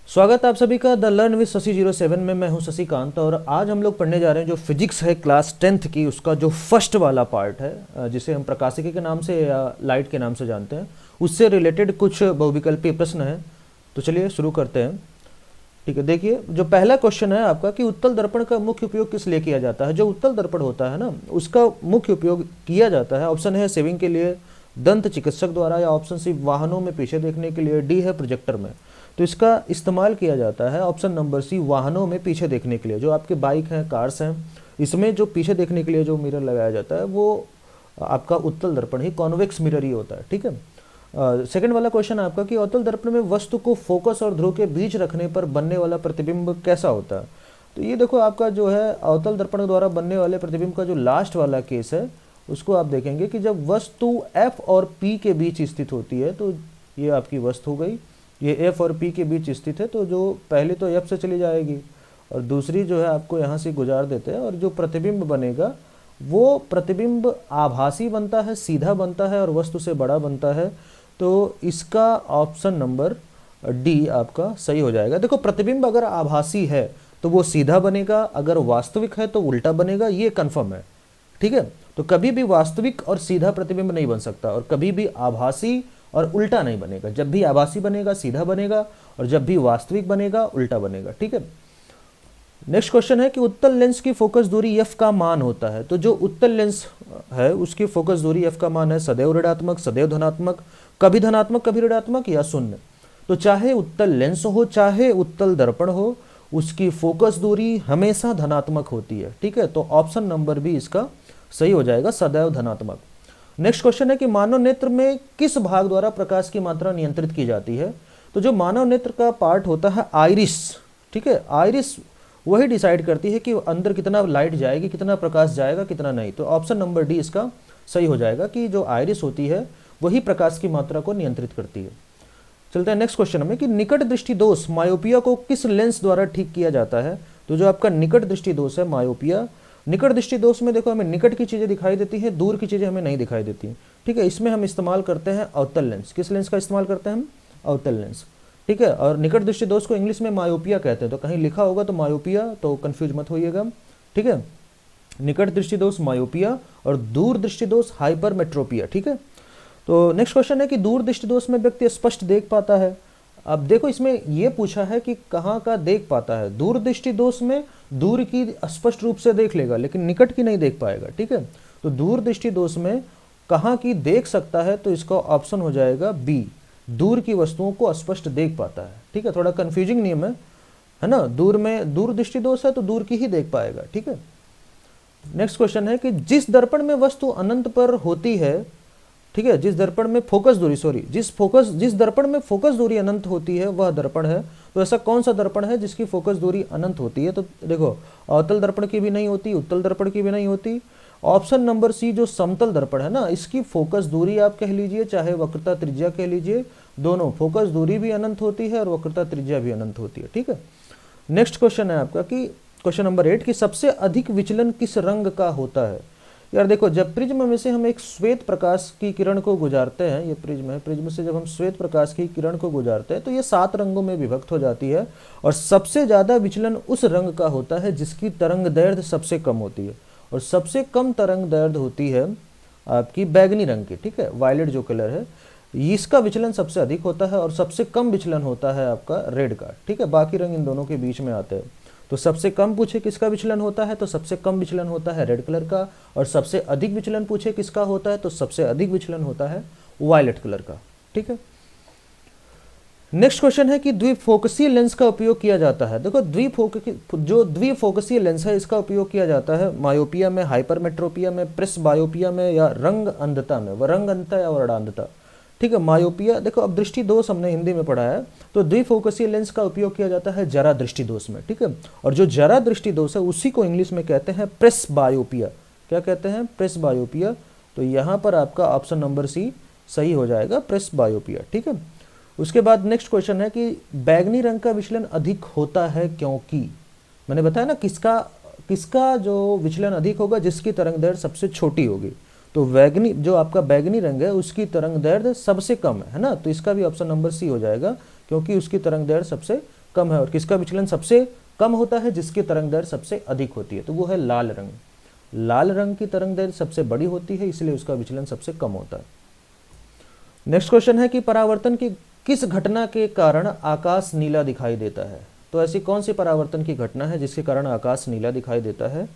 स्वागत है आप सभी का द लर्न विद शशि 07 में। मैं हूं शशिकांत और आज हम लोग पढ़ने जा रहे हैं जो फिजिक्स है क्लास 10th की, उसका जो फर्स्ट वाला पार्ट है जिसे हम प्रकाशिकी के नाम से या लाइट के नाम से जानते हैं, उससे रिलेटेड कुछ बहुविकल्पीय प्रश्न हैं। तो चलिए शुरू करते हैं। ठीक है, देखिए जो पहला क्वेश्चन है आपका कि उत्तल दर्पण का मुख्य उपयोग किस लिए किया जाता है। जो उत्तल दर्पण होता है ना, उसका मुख्य उपयोग किया जाता है, ऑप्शन है सेविंग के लिए, दंत चिकित्सक द्वारा, या ऑप्शन सी वाहनों में पीछे देखने के लिए, डी है प्रोजेक्टर में। तो इसका इस्तेमाल किया जाता है ऑप्शन नंबर सी, वाहनों में पीछे देखने के लिए। जो आपके बाइक हैं, कार्स हैं, इसमें जो पीछे देखने के लिए जो मिरर लगाया जाता है वो आपका उत्तल दर्पण ही, कॉन्वेक्स मिरर ही होता है। ठीक है, सेकंड वाला क्वेश्चन आपका कि अवतल दर्पण में वस्तु को फोकस और ध्रुव के बीच रखने पर बनने वाला प्रतिबिंब कैसा होता है। तो ये देखो आपका जो है अवतल दर्पण द्वारा बनने वाले प्रतिबिंब का जो लास्ट वाला केस है उसको आप देखेंगे कि जब वस्तु F और P के बीच स्थित होती है, तो ये आपकी वस्तु हो गई, ये F और P के बीच स्थित है, तो जो पहले तो F से चली जाएगी और दूसरी जो है आपको यहाँ से गुजार देते हैं, और जो प्रतिबिंब बनेगा वो प्रतिबिंब आभासी बनता है, सीधा बनता है और वस्तु से बड़ा बनता है। तो इसका ऑप्शन नंबर डी आपका सही हो जाएगा। देखो प्रतिबिंब अगर आभासी है तो वो सीधा बनेगा, अगर वास्तविक है तो उल्टा बनेगा, ये कंफर्म है। ठीक है, तो कभी भी वास्तविक और सीधा प्रतिबिंब नहीं बन सकता और कभी भी आभासी और उल्टा नहीं बनेगा। जब भी आभासी बनेगा सीधा बनेगा और जब भी वास्तविक बनेगा उल्टा बनेगा। ठीक है, नेक्स्ट क्वेश्चन है कि उत्तल लेंस की फोकस दूरी f का मान होता है। तो जो उत्तल लेंस है उसकी फोकस दूरी f का मान है सदैव ऋणात्मक, सदैव धनात्मक, कभी धनात्मक कभी ऋणात्मक या शून्य। तो चाहे उत्तल लेंस हो चाहे उत्तल दर्पण हो, उसकी फोकस दूरी हमेशा धनात्मक होती है। ठीक है, तो ऑप्शन नंबर बी इसका सही हो जाएगा, सदैव धनात्मक। नेक्स्ट क्वेश्चन है कि मानव नेत्र में किस भाग द्वारा प्रकाश की मात्रा नियंत्रित की जाती है। तो जो मानव नेत्र का पार्ट होता है आइरिस, ठीक है, आइरिस वही डिसाइड करती है कि अंदर कितना लाइट जाएगी, कितना प्रकाश जाएगा, कितना नहीं। तो ऑप्शन नंबर डी इसका सही हो जाएगा कि जो आइरिस होती है वही प्रकाश की मात्रा को नियंत्रित करती है। चलते हैं नेक्स्ट क्वेश्चन में कि निकट दृष्टि दोष मायोपिया को किस लेंस द्वारा ठीक किया जाता है। तो जो आपका निकट दृष्टि दोष है मायोपिया, निकट दृष्टि दोष में देखो हमें निकट की चीजें दिखाई देती हैं, दूर की चीजें हमें नहीं दिखाई देती। ठीक है, इसमें हम इस्तेमाल करते हैं अवतल लेंस। किस लेंस का इस्तेमाल करते हैं हम? अवतल लेंस। ठीक है, और निकट दृष्टि दोष को इंग्लिश में मायोपिया कहते हैं। तो कहीं लिखा होगा तो मायोपिया, तो कंफ्यूज मत होइएगा। ठीक है, निकट दृष्टि दोष मायोपिया और दूर दृष्टि दोष हाइपरमेट्रोपिया। ठीक है, तो नेक्स्ट क्वेश्चन है कि दूर दृष्टि दोष में व्यक्ति स्पष्ट देख पाता है। अब देखो इसमें यह पूछा है कि कहाँ का देख पाता है। दूर दृष्टि दोष में दूर की स्पष्ट रूप से देख लेगा लेकिन निकट की नहीं देख पाएगा। ठीक है, तो दूर दृष्टि दोष में कहाँ की देख सकता है, तो इसका ऑप्शन हो जाएगा बी, दूर की वस्तुओं को स्पष्ट देख पाता है। ठीक है, थोड़ा कंफ्यूजिंग नियम है ना। दूर में दूर दृष्टि दोष है तो दूर की ही देख पाएगा। ठीक है, नेक्स्ट क्वेश्चन है कि जिस दर्पण में वस्तु अनंत पर होती है, ठीक है, जिस दर्पण में फोकस दूरी जिस दर्पण में फोकस दूरी अनंत होती है वह दर्पण है। तो ऐसा कौन सा दर्पण है जिसकी फोकस दूरी अनंत होती है। तो देखो अवतल दर्पण की भी नहीं होती, उत्तल दर्पण की भी नहीं होती। ऑप्शन नंबर सी जो समतल दर्पण है ना, इसकी फोकस दूरी आप कह लीजिए चाहे वक्रता त्रिज्या कह लीजिए, दोनों फोकस दूरी भी अनंत होती है और वक्रता त्रिज्या भी अनंत होती है। ठीक है, नेक्स्ट क्वेश्चन है आपका कि क्वेश्चन नंबर 8 कि सबसे अधिक विचलन किस रंग का होता है। यार देखो जब प्रिज्म में से हम एक श्वेत प्रकाश की किरण को गुजारते हैं, ये प्रिज्म है, प्रिज्म से जब हम श्वेत प्रकाश की किरण को गुजारते हैं तो ये 7 रंगों में विभक्त हो जाती है और सबसे ज्यादा विचलन उस रंग का होता है जिसकी तरंग दैर्ध्य सबसे कम होती है, और सबसे कम तरंग दैर्ध्य होती है आपकी बैगनी रंग की। ठीक है, वायलेट जो कलर है इसका विचलन सबसे अधिक होता है और सबसे कम विचलन होता है आपका रेड का। ठीक है, बाकी रंग इन दोनों के बीच में आते हैं। तो सबसे कम पूछे किसका विचलन होता है, तो सबसे कम विचलन होता है रेड कलर का, और सबसे अधिक विचलन पूछे किसका होता है, तो सबसे अधिक विचलन होता है वायलेट कलर का। ठीक है, नेक्स्ट क्वेश्चन है कि द्विफोकसीय लेंस का उपयोग किया जाता है। देखो द्विफोकसीय लेंस है इसका उपयोग किया जाता है मायोपिया में, हाइपरमेट्रोपिया में, प्रेसबायोपिया में या रंग अंधता में, रंग अंधता या वर्णांधता। ठीक है, मायोपिया देखो अब दृष्टि दोष हमने हिंदी में पढ़ा है, तो द्विफोकसीय लेंस का उपयोग किया जाता है जरा दृष्टि दोष में। ठीक है, और जो जरा दृष्टि दोष है उसी को इंग्लिश में कहते हैं प्रेसबायोपिया। क्या कहते हैं? प्रेसबायोपिया। तो यहाँ पर आपका ऑप्शन नंबर सी सही हो जाएगा, प्रेसबायोपिया। ठीक है, उसके बाद नेक्स्ट क्वेश्चन है कि बैगनी रंग का विचलन अधिक होता है क्योंकि, मैंने बताया ना किसका जो विचलन अधिक होगा, जिसकी तरंग दैर्ध्य सबसे छोटी होगी। तो बैगनी जो आपका बैगनी रंग है उसकी तरंग दैर्ध्य सबसे कम है ना, तो इसका भी ऑप्शन नंबर सी हो जाएगा क्योंकि उसकी तरंग दैर्ध्य सबसे कम है, और किसका विचलन सबसे कम होता है? जिसकी तरंग दैर्ध्य सबसे अधिक होती है, तो वो है लाल रंग। लाल रंग की तरंग दैर्ध्य सबसे बड़ी होती है, इसलिए उसका विचलन सबसे कम होता है। नेक्स्ट क्वेश्चन है कि परावर्तन की किस घटना के कारण आकाश नीला दिखाई देता है? तो ऐसी कौन सी परावर्तन की घटना है जिसके कारण आकाश नीला दिखाई देता है?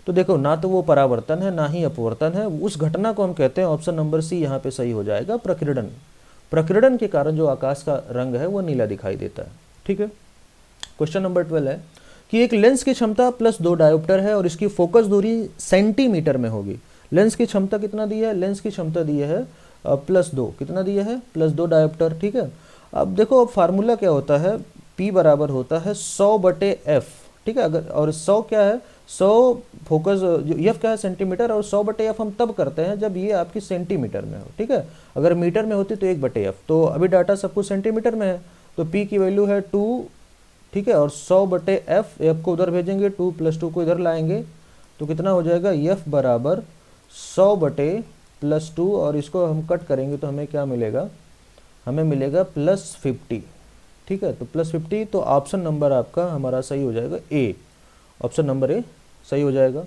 तो देखो, ना तो वो परावर्तन है ना ही अपवर्तन है, उस घटना को हम कहते हैं, ऑप्शन नंबर सी यहाँ पे सही हो जाएगा, प्रकीर्णन। प्रकीर्णन के कारण जो आकाश का रंग है वो नीला दिखाई देता है। ठीक है। क्वेश्चन नंबर 12 है कि एक लेंस की क्षमता +2 डायोप्टर है और इसकी फोकस दूरी सेंटीमीटर में होगी। लेंस की क्षमता कितना दी है? लेंस की क्षमता दी है +2, कितना दिया है? +2 डायोप्टर। ठीक है। अब देखो, अब फार्मूला क्या होता है? P बराबर होता है 100/f। ठीक है। अगर और 100 क्या है? 100 फोकस, जो F क्या है? सेंटीमीटर, और 100/f हम तब करते हैं जब ये आपकी सेंटीमीटर में हो। ठीक है। अगर मीटर में होती तो 1/f, तो अभी डाटा सब कुछ सेंटीमीटर में है, तो P की वैल्यू है 2। ठीक है। और 100/f, f को उधर भेजेंगे, 2 + 2 को इधर लाएंगे, तो कितना हो जाएगा? F बराबर 100/+2, और इसको हम कट करेंगे तो हमें क्या मिलेगा? हमें मिलेगा +50। ठीक है। तो +50, तो ऑप्शन नंबर आपका हमारा सही हो जाएगा ए। ऑप्शन नंबर ए सही हो जाएगा।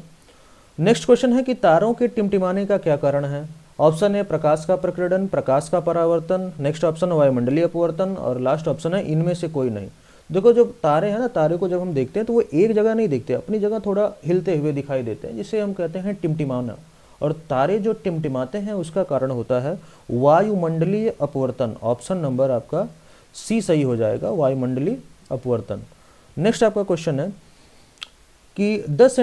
नेक्स्ट क्वेश्चन है कि तारों के टिमटिमाने का क्या कारण है? ऑप्शन ए प्रकाश का प्रकीर्णन, प्रकाश का परावर्तन, नेक्स्ट ऑप्शन वायुमंडलीय अपवर्तन, और लास्ट ऑप्शन है इनमें से कोई नहीं। देखो, जो तारे हैं ना, तारे को जब हम देखते हैं तो वो एक जगह नहीं दिखते, अपनी जगह थोड़ा हिलते हुए दिखाई देते हैं, जिसे हम कहते हैं टिमटिमाना। और तारे जो टिमटिमाते हैं उसका कारण होता है वायुमंडलीय अपवर्तन। ऑप्शन नंबर आपका सी सही हो जाएगा, वायुमंडलीय अपवर्तन। नेक्स्ट आपका क्वेश्चन है कि 10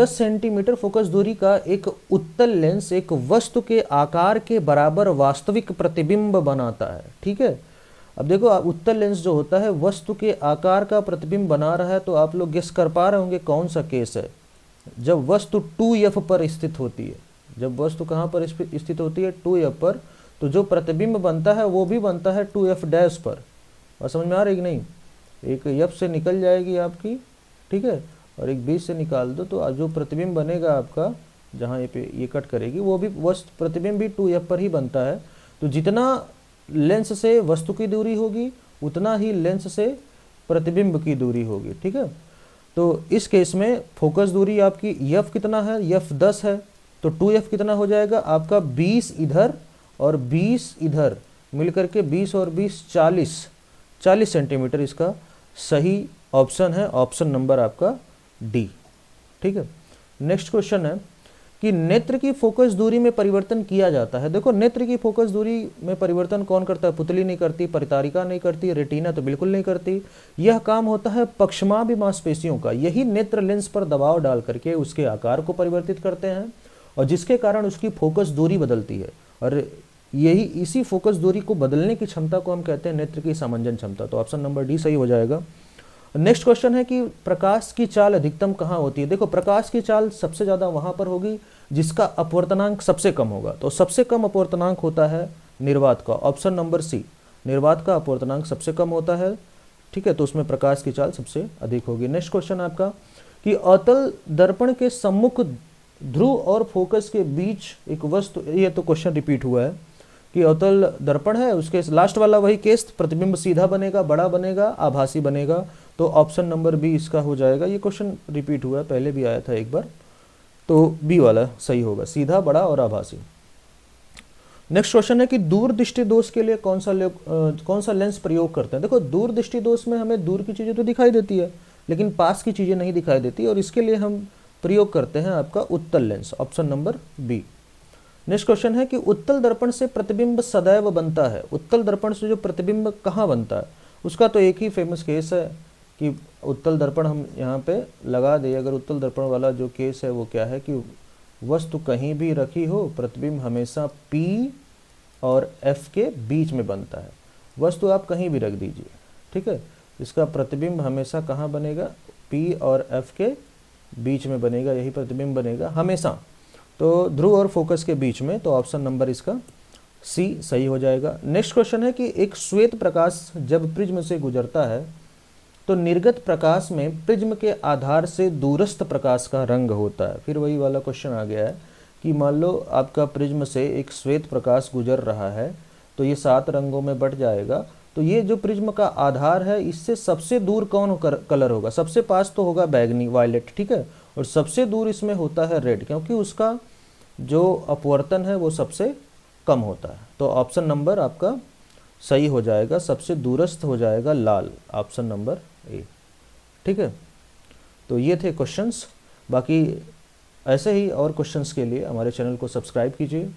सेंटीमीटर फोकस दूरी का एक उत्तल लेंस एक वस्तु के आकार के बराबर वास्तविक प्रतिबिंब बनाता है। ठीक है। अब देखो, उत्तल लेंस जो होता है वस्तु के आकार का प्रतिबिंब बना रहा है, तो आप लोग गेस कर पा रहे होंगे कौन सा केस है? जब वस्तु 2f पर स्थित होती है। जब वस्तु कहाँ पर स्थित होती है? 2f पर, तो जो प्रतिबिंब बनता है वो भी बनता है 2f' पर। और समझ में आ रही कि नहीं? एक f से निकल जाएगी आपकी, ठीक है, और एक बीच से निकाल दो, तो जो प्रतिबिंब बनेगा आपका, जहाँ ये कट करेगी, वो भी वस्तु प्रतिबिंब भी 2f पर ही बनता है। तो जितना लेंस से वस्तु की दूरी होगी उतना ही लेंस से प्रतिबिंब की दूरी होगी। ठीक है। तो इस केस में फोकस दूरी आपकी f कितना है? f 10 है, तो 2f कितना हो जाएगा आपका? 20 इधर और 20 इधर, मिलकर के 20 और 20 40 सेंटीमीटर इसका सही ऑप्शन है। ऑप्शन नंबर आपका डी। ठीक है। नेक्स्ट क्वेश्चन है कि नेत्र की फोकस दूरी में परिवर्तन किया जाता है। देखो, नेत्र की फोकस दूरी में परिवर्तन कौन करता है? पुतली नहीं करती, परितारिका नहीं करती, रेटिना तो बिल्कुल नहीं करती। यह काम होता है पक्षमाभि मांसपेशियों का। यही नेत्र लेंस पर दबाव डाल करके उसके आकार को परिवर्तित करते हैं, और जिसके कारण उसकी फोकस दूरी बदलती है। और यही इसी फोकस दूरी को बदलने की क्षमता को हम कहते हैं नेत्र की सामंजन क्षमता। तो ऑप्शन नंबर डी सही हो जाएगा। नेक्स्ट क्वेश्चन है कि प्रकाश की चाल अधिकतम कहाँ होती है? देखो, प्रकाश की चाल सबसे ज़्यादा वहाँ पर होगी जिसका अपवर्तनांक सबसे कम होगा। तो सबसे कम अपवर्तनांक होता है निर्वात का। ऑप्शन नंबर सी, निर्वात का अपवर्तनांक सबसे कम होता है। ठीक है। तो उसमें प्रकाश की चाल सबसे अधिक होगी। नेक्स्ट क्वेश्चन आपका कि अवतल दर्पण के सम्मुख ध्रुव और फोकस के बीच एक वस्तु, ये तो क्वेश्चन रिपीट हुआ है कि अवतल दर्पण है, उसके लास्ट वाला वही केस, प्रतिबिंब सीधा बनेगा, बड़ा बनेगा, आभासी बनेगा। तो ऑप्शन नंबर बी इसका हो जाएगा। ये क्वेश्चन रिपीट हुआ है, पहले भी आया था एक बार, तो बी वाला सही होगा, सीधा, बड़ा और आभासी। नेक्स्ट क्वेश्चन है कि दूर दृष्टि दोष के लिए कौन सा लेंस प्रयोग करते हैं? देखो, दूर दृष्टि दोष में हमें दूर की चीज़ें तो दिखाई देती है, लेकिन पास की चीज़ें नहीं दिखाई देती, और इसके लिए हम प्रयोग करते हैं आपका उत्तल lens. Option number B. Next question है कि उत्तल दर्पण से प्रतिबिंब सदैव बनता है। उत्तल दर्पण से जो प्रतिबिंब कहाँ बनता है? उसका तो एक ही फेमस केस है कि उत्तल दर्पण हम यहाँ पे लगा दे। अगर उत्तल दर्पण वाला जो केस है वो क्या है कि वस्तु कहीं भी रखी हो, प्रतिबिंब हमेशा P और F के बीच में बनता है। वस्तु आप कहीं भी रख दीजिए, ठीक है, इसका प्रतिबिंब हमेशा कहाँ बनेगा? P और F के बीच में बनेगा, यही प्रतिबिंब बनेगा हमेशा। तो ध्रुव और फोकस के बीच में। तो ऑप्शन नंबर इसका सी सही हो जाएगा। नेक्स्ट क्वेश्चन है कि एक श्वेत प्रकाश जब प्रिज्म से गुजरता है तो निर्गत प्रकाश में प्रिज्म के आधार से दूरस्थ प्रकाश का रंग होता है। फिर वही वाला क्वेश्चन आ गया है कि मान लो आपका प्रिज्म से एक श्वेत प्रकाश गुजर रहा है, तो ये 7 रंगों में बट जाएगा, तो ये जो प्रिज्म का आधार है, इससे सबसे दूर कौन कलर होगा? सबसे पास तो होगा बैगनी, वायलेट, ठीक है, और सबसे दूर इसमें होता है रेड, क्योंकि उसका जो अपवर्तन है वो सबसे कम होता है। तो ऑप्शन नंबर आपका सही हो जाएगा, सबसे दूरस्थ हो जाएगा लाल, ऑप्शन नंबर ए, ठीक है। तो ये थे क्वेश्चंस। बाकी ऐसे ही और क्वेश्चंस के लिए हमारे चैनल को सब्सक्राइब कीजिए